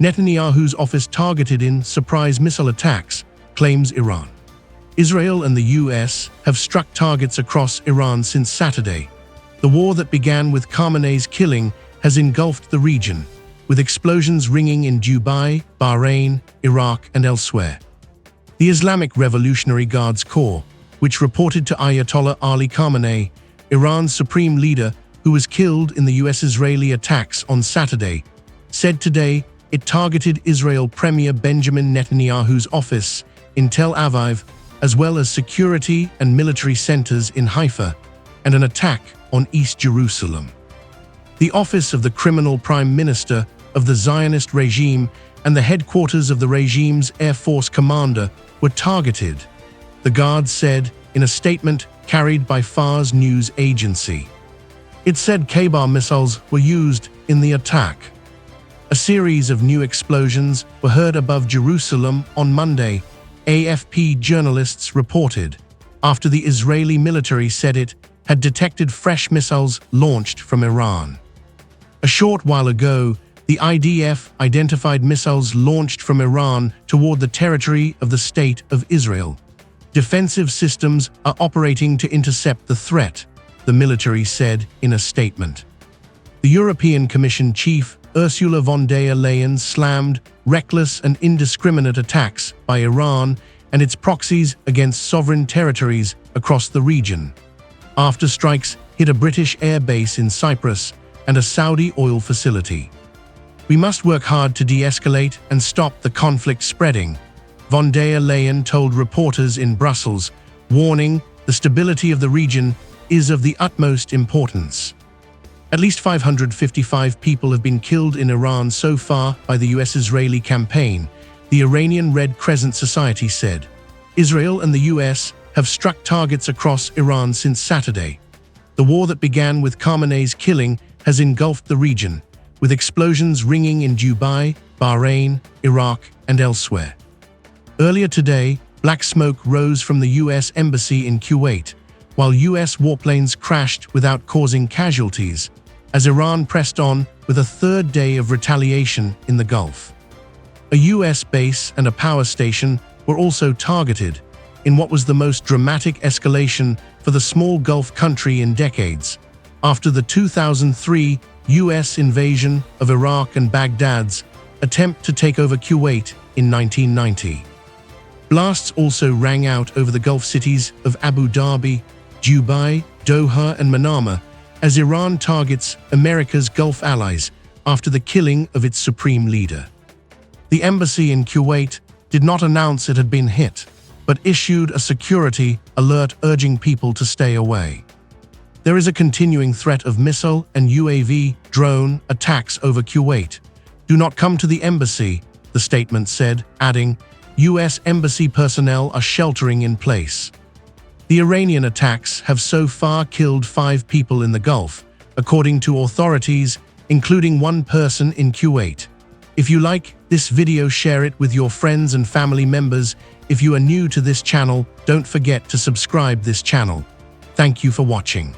Netanyahu's office targeted in surprise missile attacks, claims Iran. Israel and the US have struck targets across Iran since Saturday. The war that began with Khamenei's killing has engulfed the region, with explosions ringing in Dubai, Bahrain, Iraq, and elsewhere. The Islamic Revolutionary Guards Corps, which reported to Ayatollah Ali Khamenei, Iran's supreme leader who was killed in the US-Israeli attacks on Saturday, said today it targeted Israel Premier Benjamin Netanyahu's office in Tel Aviv, as well as security and military centers in Haifa, and an attack on East Jerusalem. The office of the criminal prime minister of the Zionist regime and the headquarters of the regime's Air Force commander were targeted, the Guards said in a statement carried by Fars news agency. It said K-bar missiles were used in the attack. A series of new explosions were heard above Jerusalem on Monday, AFP journalists reported, after the Israeli military said it had detected fresh missiles launched from Iran. A short while ago, the IDF identified missiles launched from Iran toward the territory of the State of Israel. Defensive systems are operating to intercept the threat, the military said in a statement. The European Commission chief Ursula von der Leyen slammed reckless and indiscriminate attacks by Iran and its proxies against sovereign territories across the region, after strikes hit a British air base in Cyprus and a Saudi oil facility. We must work hard to de-escalate and stop the conflict spreading, von der Leyen told reporters in Brussels, warning the stability of the region is of the utmost importance. At least 555 people have been killed in Iran so far by the US-Israeli campaign, the Iranian Red Crescent Society said. Israel and the US have struck targets across Iran since Saturday. The war that began with Khamenei's killing has engulfed the region, with explosions ringing in Dubai, Bahrain, Iraq, and elsewhere. Earlier today, black smoke rose from the US embassy in Kuwait, while US warplanes crashed without causing casualties, as Iran pressed on with a third day of retaliation in the Gulf. A US base and a power station were also targeted, in what was the most dramatic escalation for the small Gulf country in decades, after the 2003 US invasion of Iraq and Baghdad's attempt to take over Kuwait in 1990. Blasts also rang out over the Gulf cities of Abu Dhabi, Dubai, Doha, and Manama, as Iran targets America's Gulf allies after the killing of its supreme leader. The embassy in Kuwait did not announce it had been hit, but issued a security alert urging people to stay away. There is a continuing threat of missile and UAV drone attacks over Kuwait. Do not come to the embassy, the statement said, adding, US embassy personnel are sheltering in place. The Iranian attacks have so far killed 5 people in the Gulf, according to authorities, including 1 person in Kuwait. If you like this video, share it with your friends and family members. If you are new to this channel, don't forget to subscribe this channel. Thank you for watching.